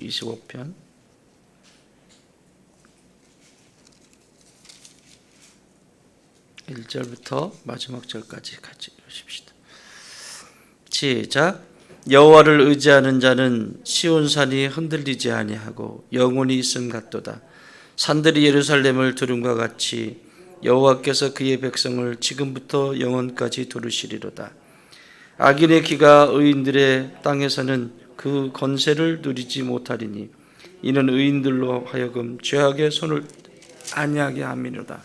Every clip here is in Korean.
25편 1절부터 마지막 절까지 같이 읽으십시다. 시작. 여호와를 의지하는 자는 시온산이 흔들리지 아니하고 영원히 있음 같도다. 산들이 예루살렘을 두름과 같이 여호와께서 그의 백성을 지금부터 영원까지 두르시리로다. 악인의 기가 의인들의 땅에서는 그 권세를 누리지 못하리니 이는 의인들로 하여금 죄악의 손을 안니하게 함이로다.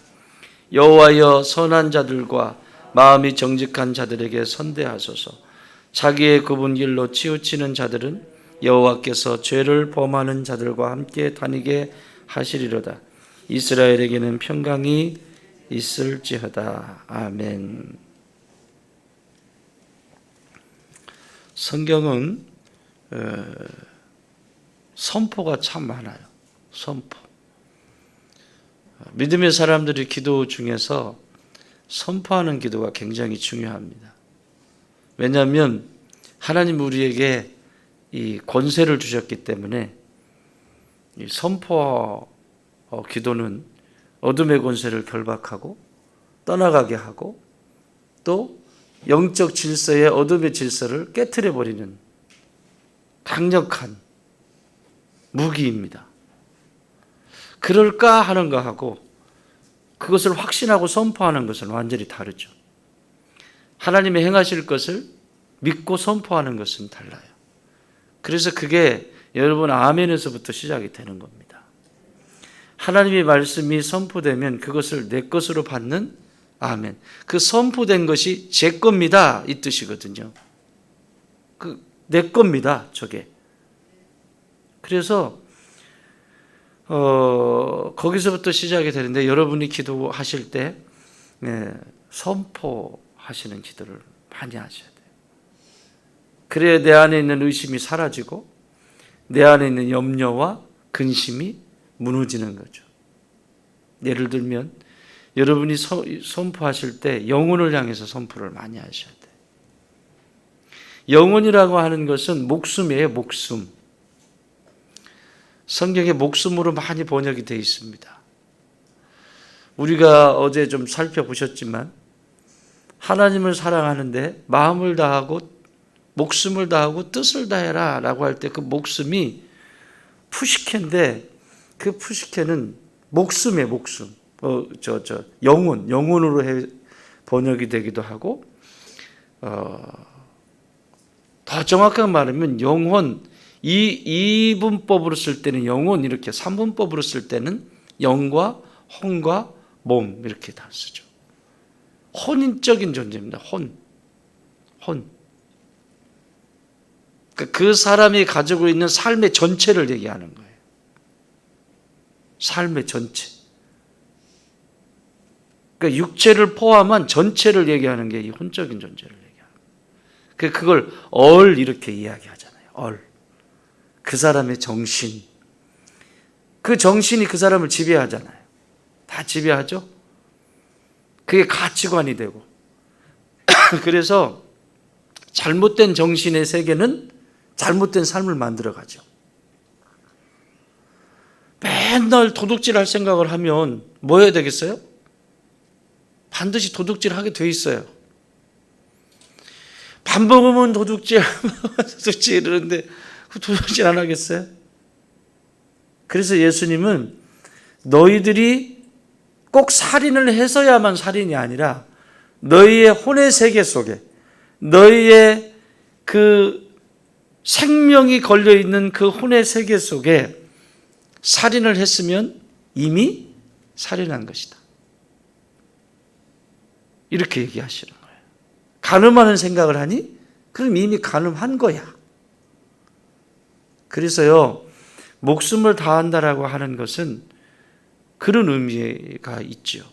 여호와여, 선한 자들과 마음이 정직한 자들에게 선대하소서. 자기의 굽은 길로 치우치는 자들은 여호와께서 죄를 범하는 자들과 함께 다니게 하시리로다. 이스라엘에게는 평강이 있을지어다. 아멘. 성경은 선포가 참 많아요. 선포. 믿음의 사람들이 기도 중에서 선포하는 기도가 굉장히 중요합니다. 왜냐하면 하나님 우리에게 이 권세를 주셨기 때문에 이 선포 기도는 어둠의 권세를 결박하고 떠나가게 하고 또 영적 질서의 어둠의 질서를 깨트려 버리는 강력한 무기입니다. 그럴까 하는 거하고 그것을 확신하고 선포하는 것은 완전히 다르죠. 하나님이 행하실 것을 믿고 선포하는 것은 달라요. 그래서 그게 여러분 아멘에서부터 시작이 되는 겁니다. 하나님의 말씀이 선포되면 그것을 내 것으로 받는 아멘. 그 선포된 것이 제 겁니다 이 뜻이거든요. 내 겁니다 저게. 그래서 거기서부터 시작이 되는데 여러분이 기도하실 때 선포하시는 기도를 많이 하셔야 돼요. 그래야 내 안에 있는 의심이 사라지고 내 안에 있는 염려와 근심이 무너지는 거죠. 예를 들면 여러분이 선포하실 때 영혼을 향해서 선포를 많이 하셔야 돼요. 영혼이라고 하는 것은 목숨이에요. 목숨. 성경에 목숨으로 많이 번역이 되어 있습니다. 우리가 어제 좀 살펴보셨지만 하나님을 사랑하는데 마음을 다하고 목숨을 다하고 뜻을 다해라 라고 할 때 그 목숨이 푸시케인데 그 푸시케는 목숨이에요. 목숨. 영혼으로 번역이 되기도 하고 더 정확하게 말하면 영혼, 이 분법으로 쓸 때는 영혼 이렇게 3분법으로 쓸 때는 영과 혼과 몸 이렇게 다 쓰죠. 혼인적인 존재입니다. 혼. 그 사람이 가지고 있는 삶의 전체를 얘기하는 거예요. 삶의 전체. 그러니까 육체를 포함한 전체를 얘기하는 게 이 혼적인 존재를 얘기하는 거예요. 그걸 이렇게 이야기하잖아요. 그 사람의 정신. 그 정신이 그 사람을 지배하잖아요. 다 지배하죠? 그게 가치관이 되고. 그래서 잘못된 정신의 세계는 잘못된 삶을 만들어가죠. 맨날 도둑질할 생각을 하면 뭐 해야 되겠어요? 반드시 도둑질하게 돼 있어요. 밥 먹으면 도둑질 이러는데 도둑질 안 하겠어요? 그래서 예수님은 너희들이 꼭 살인을 해서야만 살인이 아니라 너희의 혼의 세계 속에 너희의 그 생명이 걸려있는 그 혼의 세계 속에 살인을 했으면 이미 살인한 것이다. 이렇게 얘기하시는 거예요. 간음하는 생각을 하니? 그럼 이미 간음한 거야. 그래서요, 목숨을 다한다라고 하는 것은 그런 의미가 있죠.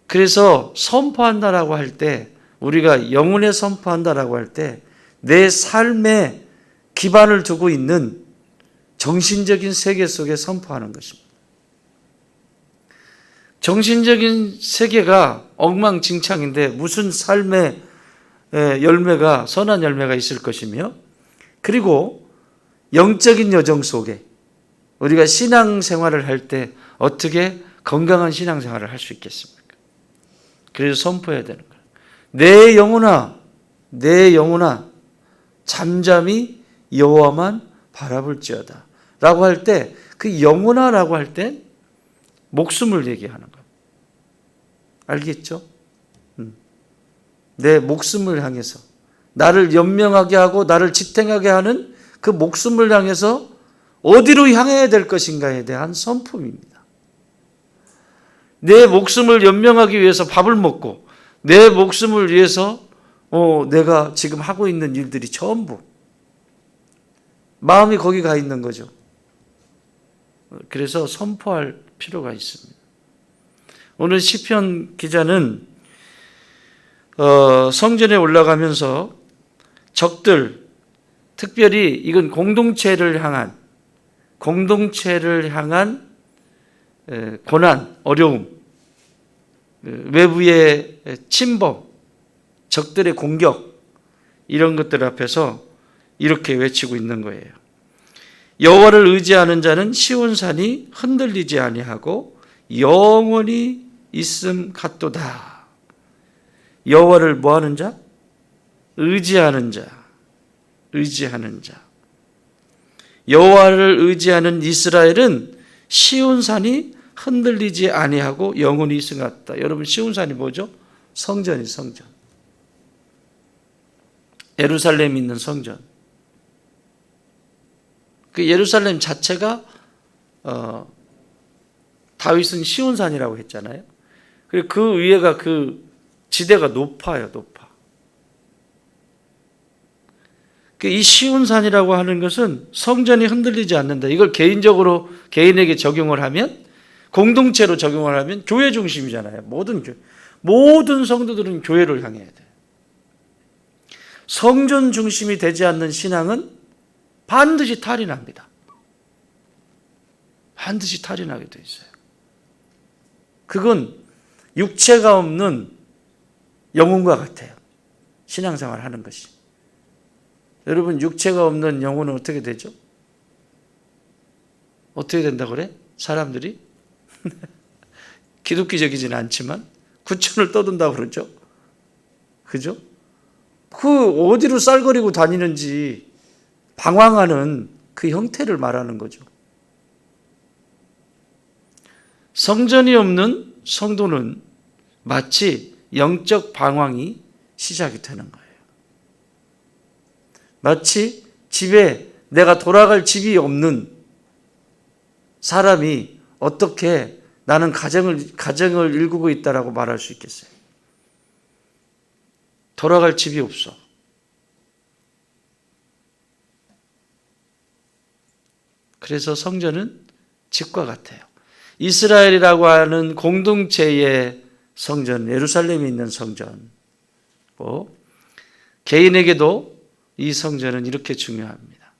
그래서 선포한다라고 할 때, 우리가 영혼에 선포한다라고 할 때, 내 삶에 기반을 두고 있는 정신적인 세계 속에 선포하는 것입니다. 정신적인 세계가 엉망진창인데 무슨 삶의 열매가, 선한 열매가 있을 것이며, 그리고 영적인 여정 속에 우리가 신앙생활을 할 때 어떻게 건강한 신앙생활을 할 수 있겠습니까? 그래서 선포해야 되는 거예요. 내 영혼아 잠잠히 여호와만 바라볼지어다 라고 할 때, 그 영혼아라고 할 때 목숨을 얘기하는 거예요. 알겠죠? 내 목숨을 향해서, 나를 연명하게 하고 나를 지탱하게 하는 그 목숨을 향해서 어디로 향해야 될 것인가에 대한 선포입니다. 내 목숨을 연명하기 위해서 밥을 먹고, 내 목숨을 위해서 내가 지금 하고 있는 일들이 전부 마음이 거기 가 있는 거죠. 그래서 선포할 필요가 있습니다. 오늘 시편 기자는 성전에 올라가면서 적들, 특별히 이건 공동체를 향한 고난, 어려움, 외부의 침범, 적들의 공격, 이런 것들 앞에서 이렇게 외치고 있는 거예요. 여호와를 의지하는 자는 시온산이 흔들리지 아니하고 영원히 있음 같도다. 여호와를 뭐하는 자? 의지하는 자. 여호와를 의지하는 이스라엘은 시온산이 흔들리지 아니하고 영원히 있음 같다. 여러분, 시온산이 뭐죠? 성전이 성전. 예루살렘에 있는 성전. 그 예루살렘 자체가 다윗은 시온산이라고 했잖아요. 그리고 그 위에가 그 지대가 높아요, 높아. 이 시온산이라고 하는 것은 성전이 흔들리지 않는다. 이걸 개인적으로 개인에게 적용을 하면, 공동체로 적용을 하면 교회 중심이잖아요. 모든 성도들은 교회를 향해야 돼요. 성전 중심이 되지 않는 신앙은 반드시 탈이 납니다. 반드시 탈이 나게 돼 있어요. 그건 육체가 없는 영혼과 같아요. 신앙생활 하는 것이. 여러분, 육체가 없는 영혼은 어떻게 되죠? 어떻게 된다고 그래? 사람들이? 기독교적이지는 않지만 구천을 떠든다고 그러죠. 그죠? 그 어디로 쌀거리고 다니는지 방황하는 그 형태를 말하는 거죠. 성전이 없는 성도는 마치 영적 방황이 시작이 되는 거예요. 마치 집에 내가 돌아갈 집이 없는 사람이 어떻게 나는 가정을 일구고 있다라고 말할 수 있겠어요? 돌아갈 집이 없어. 그래서 성전은 집과 같아요. 이스라엘이라고 하는 공동체의 성전, 예루살렘에 있는 성전고, 개인에게도 이 성전은 이렇게 중요합니다.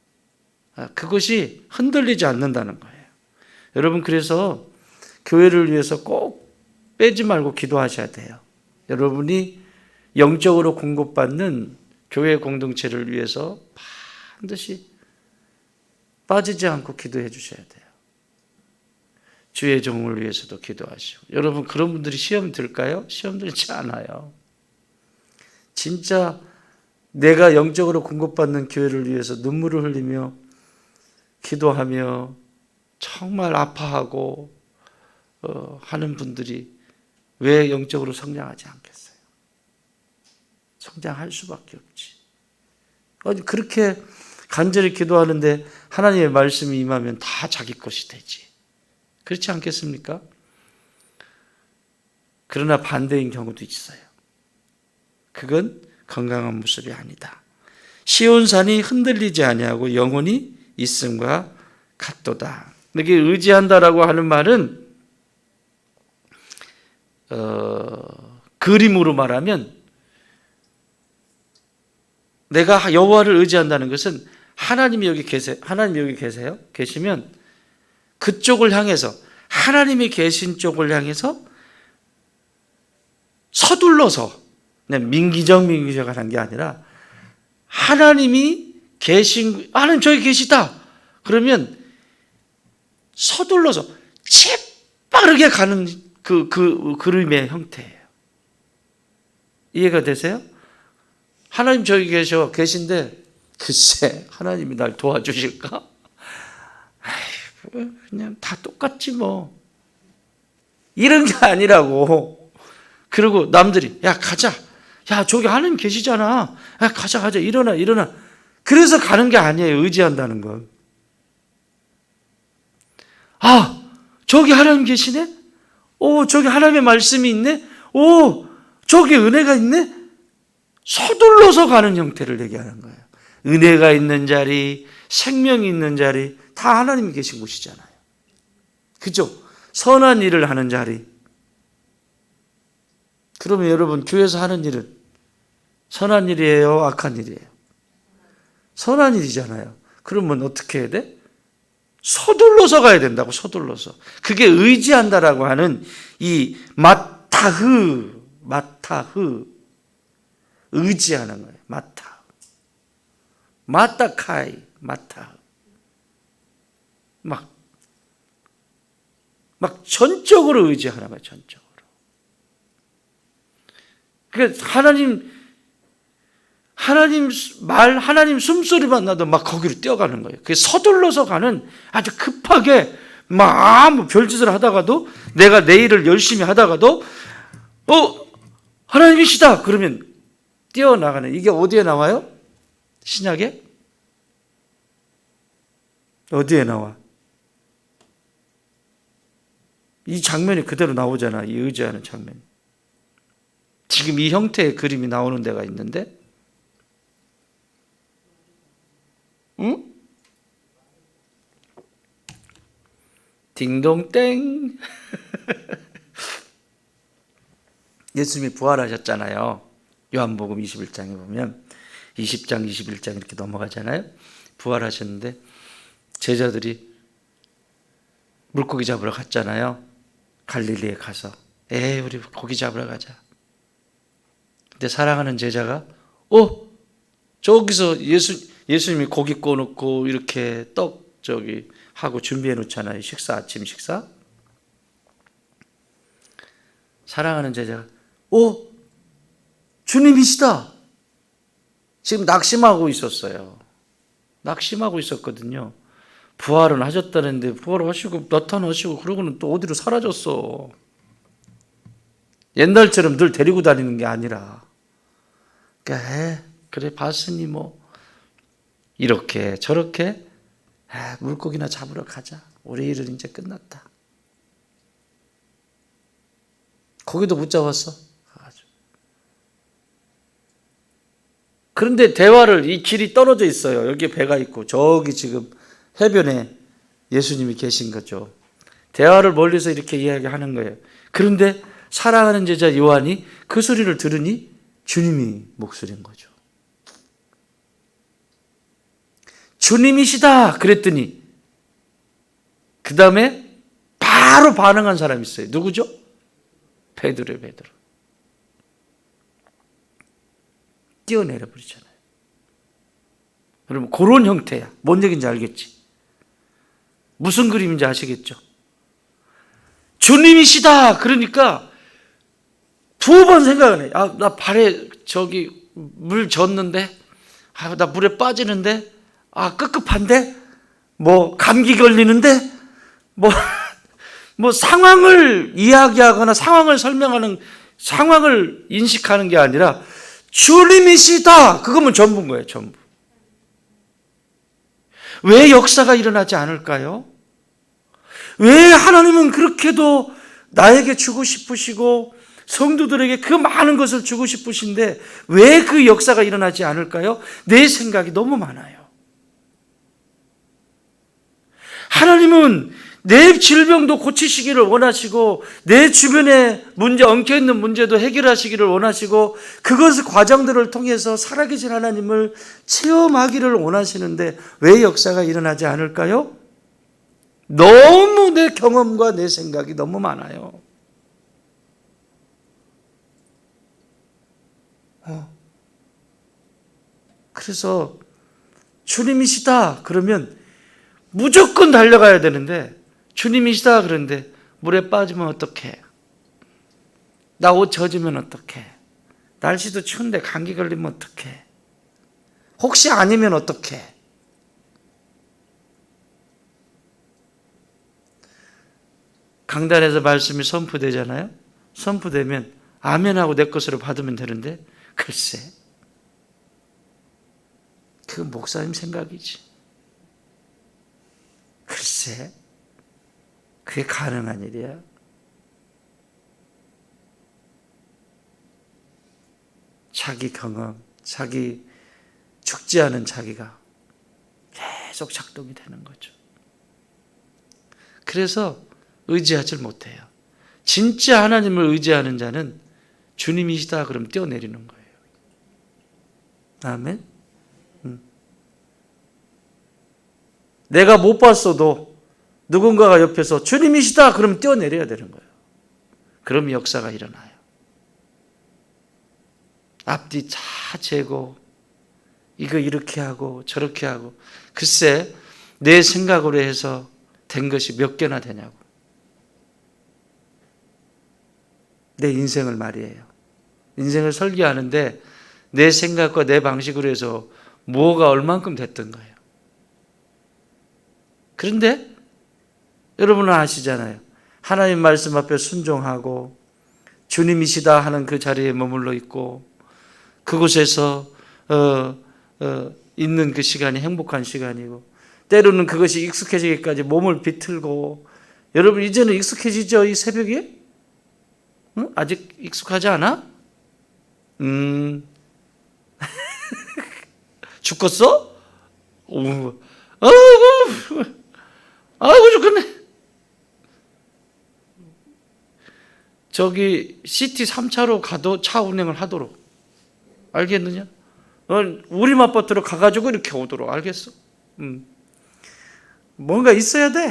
그것이 흔들리지 않는다는 거예요. 여러분, 그래서 교회를 위해서 꼭 빼지 말고 기도하셔야 돼요. 여러분이 영적으로 공급받는 교회 공동체를 위해서 반드시 빠지지 않고 기도해 주셔야 돼요. 주의 종을 위해서도 기도하시고. 여러분, 그런 분들이 시험 들까요? 시험 들지 않아요. 진짜 내가 영적으로 공급받는 교회를 위해서 눈물을 흘리며 기도하며 정말 아파하고 하는 분들이 왜 영적으로 성장하지 않겠어요? 성장할 수밖에 없지. 그렇게 간절히 기도하는데 하나님의 말씀이 임하면 다 자기 것이 되지. 그렇지 않겠습니까? 그러나 반대인 경우도 있어요. 그건 건강한 모습이 아니다. 시온산이 흔들리지 아니하고 영원히 있음과 같도다. 여기 의지한다라고 하는 말은 그림으로 말하면, 내가 여호와를 의지한다는 것은 하나님이 여기 계세요? 계시면 그쪽을 향해서, 하나님이 계신 쪽을 향해서 서둘러서 그냥 민기적한 게 아니라 하나님이 하나님 저기 계시다. 그러면 서둘러서 재빠르게 가는 그 그림의 형태예요. 이해가 되세요? 하나님 저기 계신데 글쎄 하나님이 날 도와주실까? 아이고, 그냥 다 똑같지 뭐. 이런 게 아니라고. 그리고 남들이 야 가자. 야 저기 하나님 계시잖아. 야 가자 일어나. 그래서 가는 게 아니에요. 의지한다는 건. 아 저기 하나님 계시네? 오 저기 하나님의 말씀이 있네? 오 저기 은혜가 있네? 서둘러서 가는 형태를 얘기하는 거예요. 은혜가 있는 자리, 생명이 있는 자리 다 하나님이 계신 곳이잖아요. 그죠? 선한 일을 하는 자리. 그러면 여러분 교회에서 하는 일은 선한 일이에요? 악한 일이에요? 선한 일이잖아요. 그러면 어떻게 해야 돼? 서둘러서 가야 된다고. 서둘러서. 그게 의지한다라고 하는 이 마타흐 의지하는 거예요. 마타카이 막 전적으로 의지하는 거예요. 전적으로. 그러니까 하나님 숨소리만 나도 막 거기로 뛰어가는 거예요. 그게 서둘러서 가는 아주 급하게 막 아무 별짓을 하다가도 내가 내 일을 열심히 하다가도 하나님이시다 그러면 뛰어나가는 이게 어디에 나와요? 신약에? 어디에 나와? 이 장면이 그대로 나오잖아. 이 의지하는 장면. 지금 이 형태의 그림이 나오는 데가 있는데 응? 딩동땡. 예수님이 부활하셨잖아요. 요한복음 21장에 보면 20장, 21장 이렇게 넘어가잖아요. 부활하셨는데 제자들이 물고기 잡으러 갔잖아요. 갈릴리에 가서 우리 고기 잡으러 가자. 근데 사랑하는 제자가 저기서 예수님이 고기 구워놓고 이렇게 떡 저기 하고 준비해 놓잖아요. 아침 식사. 사랑하는 제자가 주님이시다. 지금 낙심하고 있었어요. 낙심하고 있었거든요. 부활은 하셨다는데 부활하시고 나타나시고 그러고는 또 어디로 사라졌어. 옛날처럼 늘 데리고 다니는 게 아니라 그래 봤으니 뭐 이렇게 저렇게 물고기나 잡으러 가자. 우리 일은 이제 끝났다. 거기도 못 잡았어. 그런데 이 길이 떨어져 있어요. 여기 배가 있고 저기 지금 해변에 예수님이 계신 거죠. 대화를 멀리서 이렇게 이야기하는 거예요. 그런데 사랑하는 제자 요한이 그 소리를 들으니 주님이 목소리인 거죠. 주님이시다 그랬더니 그 다음에 바로 반응한 사람이 있어요. 누구죠? 베드로. 뛰어내려 버리잖아요. 여러분 그런 형태야. 뭔 얘기인지 알겠지? 무슨 그림인지 아시겠죠? 주님이시다 그러니까 두 번 생각을 해. 나 발에 저기 물 젖는데 나 물에 빠지는데 급급한데 뭐 감기 걸리는데 뭐 상황을 이야기하거나 상황을 설명하는 상황을 인식하는 게 아니라 주님이시다 그거면 전부인 거예요. 전부. 왜 역사가 일어나지 않을까요? 왜 하나님은 그렇게도 나에게 주고 싶으시고 성도들에게 그 많은 것을 주고 싶으신데 왜 그 역사가 일어나지 않을까요? 내 생각이 너무 많아요. 하나님은 내 질병도 고치시기를 원하시고 내 주변에 엉켜있는 문제도 해결하시기를 원하시고 그것의 과정들을 통해서 살아계신 하나님을 체험하기를 원하시는데 왜 역사가 일어나지 않을까요? 너무 내 경험과 내 생각이 너무 많아요. 그래서 주님이시다 그러면 무조건 달려가야 되는데, 주님이시다 그런데 물에 빠지면 어떡해? 나 옷 젖으면 어떡해? 날씨도 추운데 감기 걸리면 어떡해? 혹시 아니면 어떡해? 강단에서 말씀이 선포되잖아요. 선포되면 아멘하고 내 것으로 받으면 되는데, 글쎄, 그건 목사님 생각이지. 글쎄, 그게 가능한 일이야? 자기 경험, 자기 죽지 않은 자기가 계속 작동이 되는 거죠. 그래서 의지하지 못해요. 진짜 하나님을 의지하는 자는 주님이시다 그러면 뛰어내리는 거예요. 아멘. 내가 못 봤어도 누군가가 옆에서 주님이시다 그러면 뛰어내려야 되는 거예요. 그럼 역사가 일어나요. 앞뒤 다 재고 이거 이렇게 하고 저렇게 하고, 글쎄 내 생각으로 해서 된 것이 몇 개나 되냐고. 내 인생을 말이에요. 인생을 설계하는데 내 생각과 내 방식으로 해서 뭐가 얼만큼 됐던 거예요. 그런데 여러분은 아시잖아요. 하나님 말씀 앞에 순종하고 주님이시다 하는 그 자리에 머물러 있고, 그곳에서 있는 그 시간이 행복한 시간이고, 때로는 그것이 익숙해지기까지 몸을 비틀고. 여러분 이제는 익숙해지죠? 이 새벽에? 응? 아직 익숙하지 않아? 죽겠어? 아이고 죽겠네. 저기 시티 3차로 가도 차 운행을 하도록, 알겠느냐? 우리마버트로 가가지고 이렇게 오도록, 알겠어? 뭔가 있어야 돼.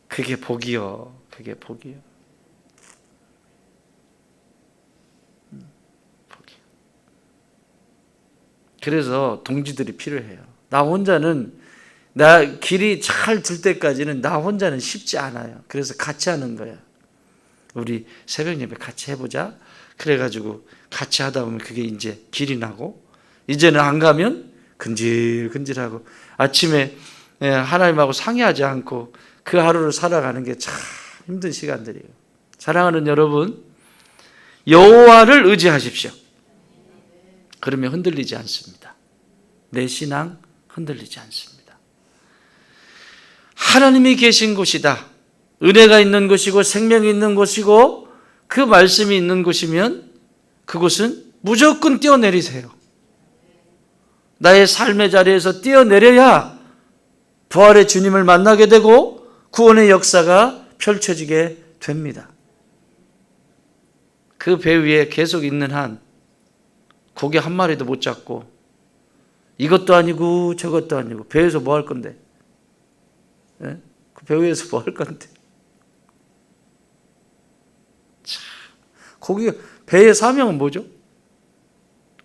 그게 복이요. 그게 복이요. 복이요. 그래서 동지들이 필요해요. 나 혼자는, 나 길이 잘 들 때까지는 나 혼자는 쉽지 않아요. 그래서 같이 하는 거야. 우리 새벽 예배 같이 해보자. 그래가지고 같이 하다 보면 그게 이제 길이 나고, 이제는 안 가면 근질근질하고, 아침에 하나님하고 상의하지 않고 그 하루를 살아가는 게 참 힘든 시간들이에요. 사랑하는 여러분, 여호와를 의지하십시오. 그러면 흔들리지 않습니다. 내 신앙 흔들리지 않습니다. 하나님이 계신 곳이다, 은혜가 있는 곳이고 생명이 있는 곳이고 그 말씀이 있는 곳이면 그곳은 무조건 뛰어내리세요. 나의 삶의 자리에서 뛰어내려야 부활의 주님을 만나게 되고 구원의 역사가 펼쳐지게 됩니다. 그 배 위에 계속 있는 한 고기 한 마리도 못 잡고, 이것도 아니고 저것도 아니고, 배에서 뭐 할 건데? 예? 그 배 위에서 뭐 할 건데? 참, 배의 사명은 뭐죠?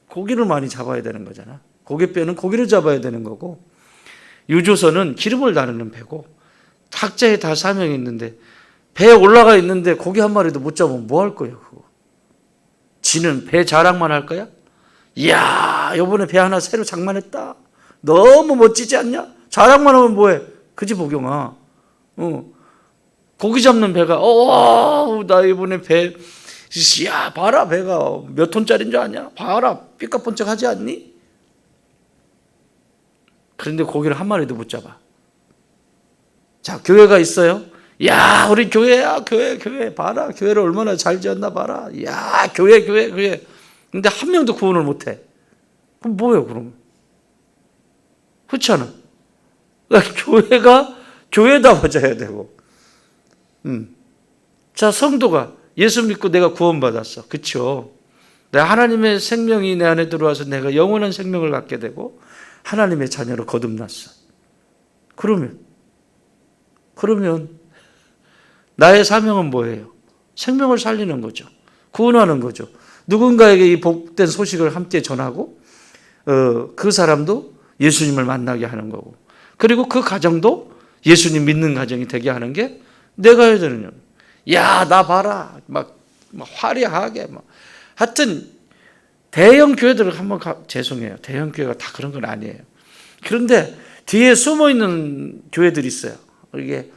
고기를 많이 잡아야 되는 거잖아. 고깃배는 고기를 잡아야 되는 거고, 유조선은 기름을 나르는 배고, 각자의 다 사명이 있는데, 배에 올라가 있는데 고기 한 마리도 못 잡으면 뭐 할 거예요, 그거? 지는 배 자랑만 할 거야? 이야, 이번에 배 하나 새로 장만했다. 너무 멋지지 않냐? 자랑만 하면 뭐해? 그지 복용아. 고기 잡는 배가, 나 이번에 배, 야, 봐라, 배가 몇 톤짜리인 줄 아냐? 봐라, 삐까뻔쩍하지 않니? 그런데 고기를 한 마리도 못 잡아. 자, 교회가 있어요. 야, 우리 교회야, 교회. 봐라, 교회를 얼마나 잘 지었나 봐라. 야, 교회. 근데 한 명도 구원을 못 해. 그럼 뭐예요, 그럼? 그렇지 않아? 교회가 교회다워져야 되고. 자, 성도가 예수 믿고 내가 구원받았어. 그렇죠? 내가 하나님의 생명이 내 안에 들어와서 내가 영원한 생명을 갖게 되고 하나님의 자녀로 거듭났어. 그러면 나의 사명은 뭐예요? 생명을 살리는 거죠. 구원하는 거죠. 누군가에게 이 복된 소식을 함께 전하고 그 사람도 예수님을 만나게 하는 거고, 그리고 그 가정도 예수님 믿는 가정이 되게 하는 게 내가 해야 되는 일. 야, 나 봐라. 막 화려하게 하여튼 대형 교회들을 한번 죄송해요. 대형 교회가 다 그런 건 아니에요. 그런데 뒤에 숨어 있는 교회들이 있어요. 이게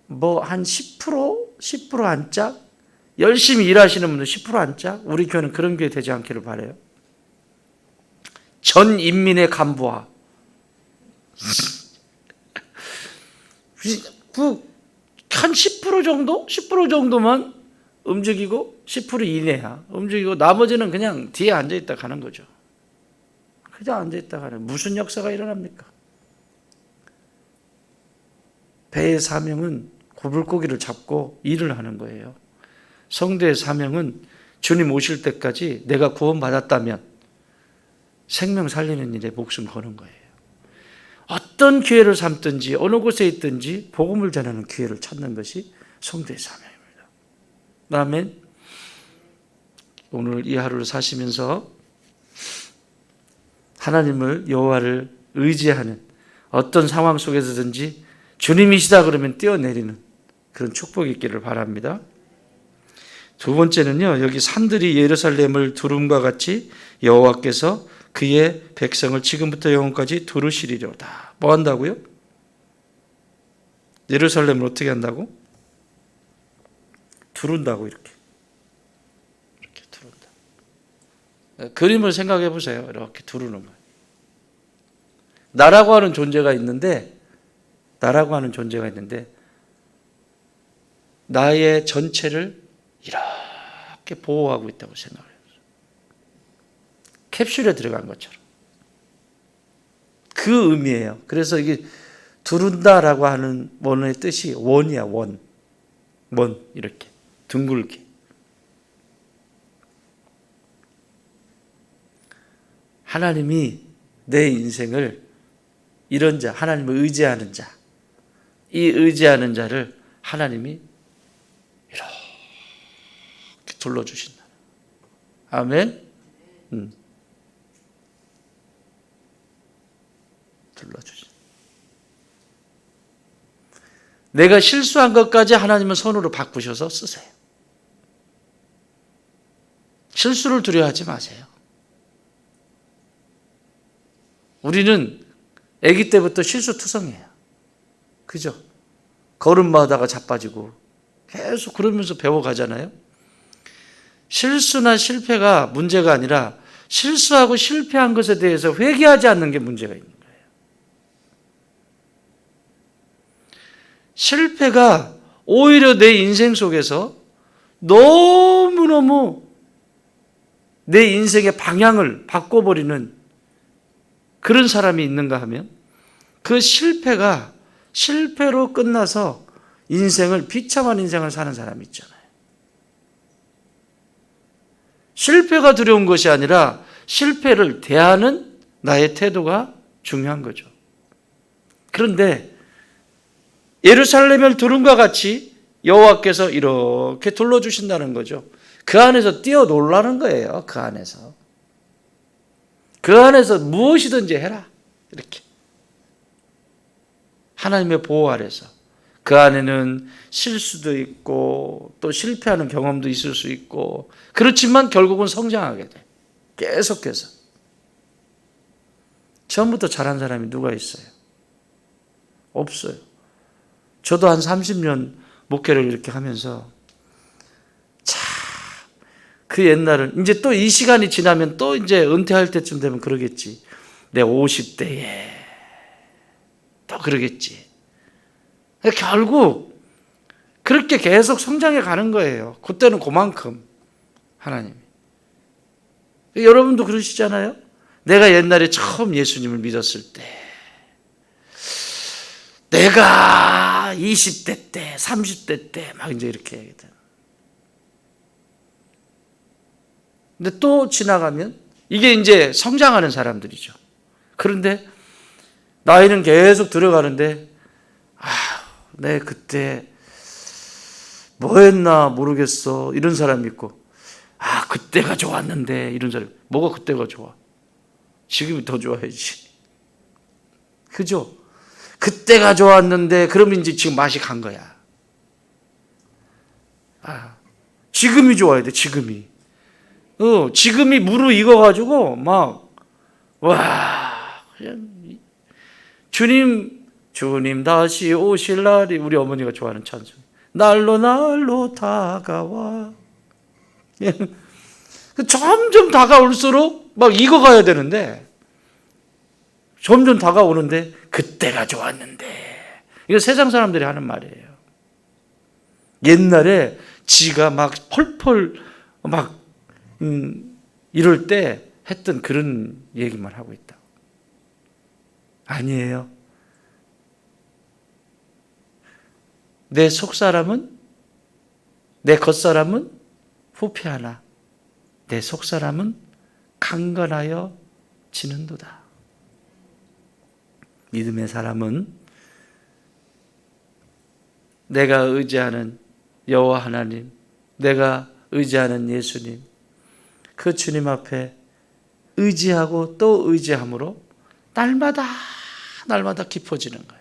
한 10% 안짝 열심히 일하시는 분들 10% 안짝. 우리 교회는 그런 교회 되지 않기를 바라요. 전 인민의 간부화. 한 10% 정도? 10% 정도만 움직이고 10% 이내야 움직이고 나머지는 그냥 뒤에 앉아있다 가는 거죠. 그냥 앉아있다 가는. 무슨 역사가 일어납니까? 배의 사명은 고물고기를 잡고 일을 하는 거예요. 성도의 사명은 주님 오실 때까지 내가 구원받았다면 생명 살리는 일에 목숨 거는 거예요. 어떤 기회를 삼든지 어느 곳에 있든지 복음을 전하는 기회를 찾는 것이 성도의 사명입니다. 아멘. 오늘 이 하루를 사시면서 하나님을, 여호와를 의지하는 어떤 상황 속에서든지 주님이시다 그러면 뛰어내리는 그런 축복이 있기를 바랍니다. 두 번째는요, 여기 산들이 예루살렘을 두름과 같이 여호와께서 그의 백성을 지금부터 영원까지 두르시리로다. 뭐 한다고요? 예루살렘을 어떻게 한다고? 두른다고. 이렇게 두른다. 그림을 생각해 보세요. 이렇게 두르는 거예요. 나라고 하는 존재가 있는데 나의 전체를 이렇게 보호하고 있다고 생각해요. 캡슐에 들어간 것처럼. 그 의미예요. 그래서 이게 두른다라고 하는 원어의 뜻이 원이야, 원. 이렇게 둥글게. 하나님이 내 인생을 이런 자, 하나님을 의지하는 자, 이 의지하는 자를 하나님이 이렇게 둘러주신다. 아멘. 둘러주신다. 내가 실수한 것까지 하나님은 손으로 바꾸셔서 쓰세요. 실수를 두려워하지 마세요. 우리는 아기 때부터 실수투성이에요. 그죠? 걸음마다가 자빠지고 계속 그러면서 배워가잖아요. 실수나 실패가 문제가 아니라 실수하고 실패한 것에 대해서 회개하지 않는 게 문제가 있는 거예요. 실패가 오히려 내 인생 속에서 너무너무 내 인생의 방향을 바꿔버리는 그런 사람이 있는가 하면 그 실패가 실패로 끝나서 인생을 비참한 인생을 사는 사람이 있잖아요. 실패가 두려운 것이 아니라 실패를 대하는 나의 태도가 중요한 거죠. 그런데 예루살렘을 두름과 같이 여호와께서 이렇게 둘러주신다는 거죠. 그 안에서 뛰어놀라는 거예요. 그 안에서 무엇이든지 해라. 이렇게 하나님의 보호 아래서. 그 안에는 실수도 있고 또 실패하는 경험도 있을 수 있고, 그렇지만 결국은 성장하게 돼. 계속해서. 처음부터 잘한 사람이 누가 있어요? 없어요. 저도 한 30년 목회를 이렇게 하면서 그 옛날은 이제 또 이 시간이 지나면 또 이제 은퇴할 때쯤 되면 그러겠지. 내 50대에 또 그러겠지. 결국 그렇게 계속 성장해 가는 거예요. 그때는 그만큼 하나님이. 여러분도 그러시잖아요. 내가 옛날에 처음 예수님을 믿었을 때, 내가 20대 때, 30대 때 막 이제 이렇게 얘기해요. 근데 또 지나가면 이게 이제 성장하는 사람들이죠. 그런데 나이는 계속 들어가는데 내 그때 뭐 했나 모르겠어 이런 사람이 있고, 그때가 좋았는데 이런 사람이. 뭐가 그때가 좋아? 지금이 더 좋아야지. 그죠? 그때가 좋았는데 그러면 이제 지금 맛이 간 거야. 지금이 좋아야 돼. 지금이. 지금이 무르익어가지고 그냥 주님 다시 오실 날이, 우리 어머니가 좋아하는 찬송. 날로 다가와. 점점 다가올수록 막 익어가야 되는데, 점점 다가오는데 그때가 좋았는데. 이거 세상 사람들이 하는 말이에요. 옛날에 지가 막 펄펄 막 이럴 때 했던 그런 얘기만 하고 있다. 아니에요. 내 속사람은, 내 겉사람은 후패하나 내 속사람은 강건하여 지는도다. 믿음의 사람은 내가 의지하는 여호와 하나님, 내가 의지하는 예수님, 그 주님 앞에 의지하고 또 의지함으로 날마다 깊어지는 거예요.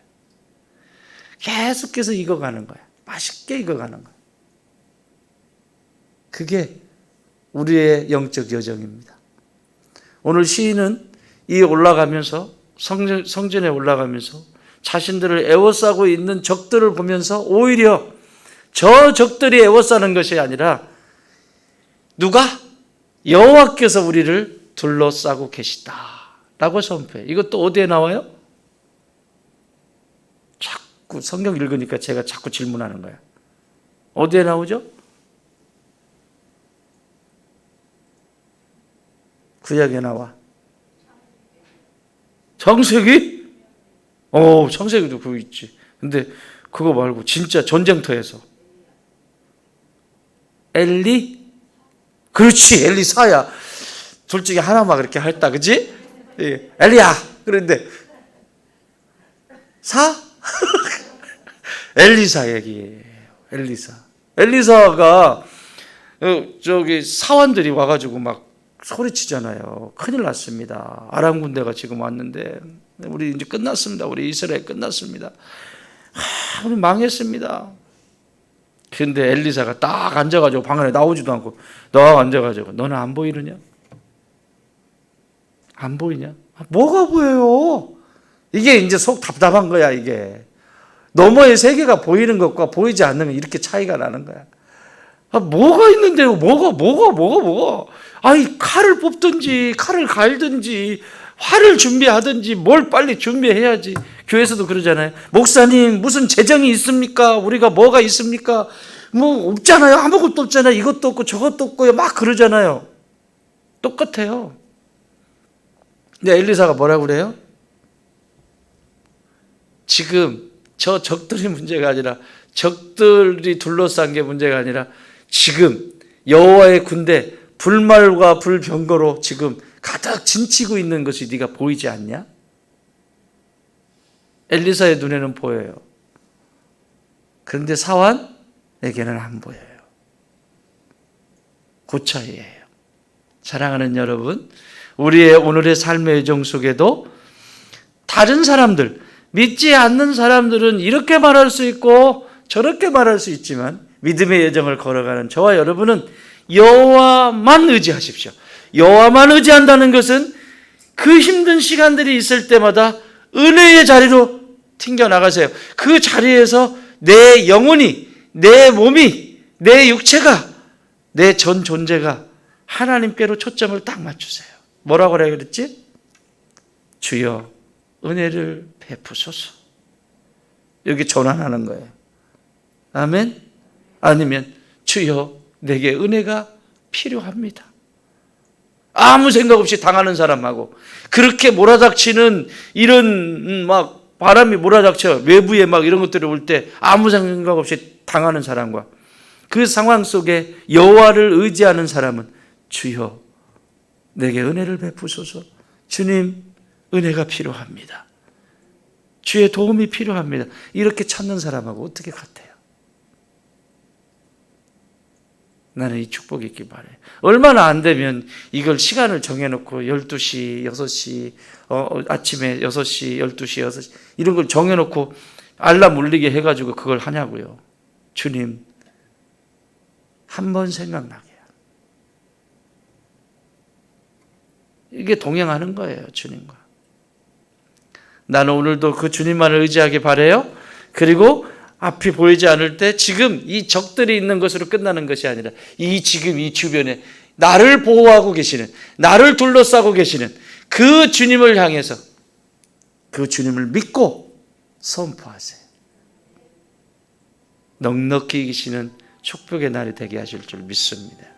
계속해서 익어가는 거예요. 맛있게 익어가는 거예요. 그게 우리의 영적 여정입니다. 오늘 시인은 이 올라가면서, 성전에 올라가면서 자신들을 애워싸고 있는 적들을 보면서 오히려 저 적들이 애워싸는 것이 아니라 누가? 여호와께서 우리를 둘러싸고 계시다라고 선포해. 이것도 어디에 나와요? 자꾸 성경 읽으니까 제가 자꾸 질문하는 거예요. 어디에 나오죠? 구약에 나와. 창세기? 창세기도 그거 있지. 근데 그거 말고 진짜 전쟁터에서 엘리? 그렇지, 엘리사야. 둘 중에 하나만 그렇게 했다, 그지? 예, 엘리야. 그런데 엘리사 얘기예요. 엘리사가 저기 사원들이 와가지고 막 소리치잖아요. 큰일 났습니다. 아람 군대가 지금 왔는데 우리 이제 끝났습니다. 우리 이스라엘 끝났습니다. 우리 망했습니다. 근데 엘리사가 딱 앉아가지고 방 안에 나오지도 않고 딱 앉아가지고 너는 안 보이느냐? 안 보이냐? 뭐가 보여요? 이게 이제 속 답답한 거야. 이게 너머의 세계가 보이는 것과 보이지 않는 건 이렇게 차이가 나는 거야. 뭐가 있는데요? 뭐가? 아니, 칼을 뽑든지 칼을 갈든지 활을 준비하든지 뭘 빨리 준비해야지. 교회에서도 그러잖아요. 목사님, 무슨 재정이 있습니까? 우리가 뭐가 있습니까? 뭐 없잖아요. 아무것도 없잖아요. 이것도 없고 저것도 없고요. 막 그러잖아요. 똑같아요. 근데 엘리사가 뭐라고 그래요? 지금 저 적들이 문제가 아니라, 적들이 둘러싼 게 문제가 아니라 지금 여호와의 군대 불말과 불병거로 지금 가득 진치고 있는 것이 네가 보이지 않냐? 엘리사의 눈에는 보여요. 그런데 사환에게는 안 보여요. 그 차이예요. 사랑하는 여러분, 우리의 오늘의 삶의 여정 속에도 다른 사람들, 믿지 않는 사람들은 이렇게 말할 수 있고 저렇게 말할 수 있지만 믿음의 여정을 걸어가는 저와 여러분은 여호와만 의지하십시오. 여호와만 의지한다는 것은 그 힘든 시간들이 있을 때마다 은혜의 자리로 튕겨나가세요. 그 자리에서 내 영혼이, 내 몸이, 내 육체가, 내 전 존재가 하나님께로 초점을 딱 맞추세요. 뭐라고 그랬지? 주여 은혜를 베푸소서. 여기 전환하는 거예요. 아멘? 아니면 주여 내게 은혜가 필요합니다. 아무 생각 없이 당하는 사람하고 그렇게 몰아닥치는 이런 막 바람이 몰아닥쳐 외부에 막 이런 것들이 올 때 아무 생각 없이 당하는 사람과 그 상황 속에 여호와를 의지하는 사람은 주여 내게 은혜를 베푸소서. 주님 은혜가 필요합니다. 주의 도움이 필요합니다. 이렇게 찾는 사람하고 어떻게 같아요? 나는 이 축복이 있길 바래. 얼마나 안 되면 이걸 시간을 정해놓고 12시, 6시, 아침에 6시, 12시, 6시 이런 걸 정해놓고 알람 울리게 해가지고 그걸 하냐고요. 주님, 한 번 생각나게. 이게 동행하는 거예요, 주님과. 나는 오늘도 그 주님만을 의지하기 바라요. 그리고 앞이 보이지 않을 때 지금 이 적들이 있는 것으로 끝나는 것이 아니라 지금 이 주변에 나를 보호하고 계시는, 나를 둘러싸고 계시는 그 주님을 향해서 그 주님을 믿고 선포하세요. 넉넉히 계시는 축복의 날이 되게 하실 줄 믿습니다.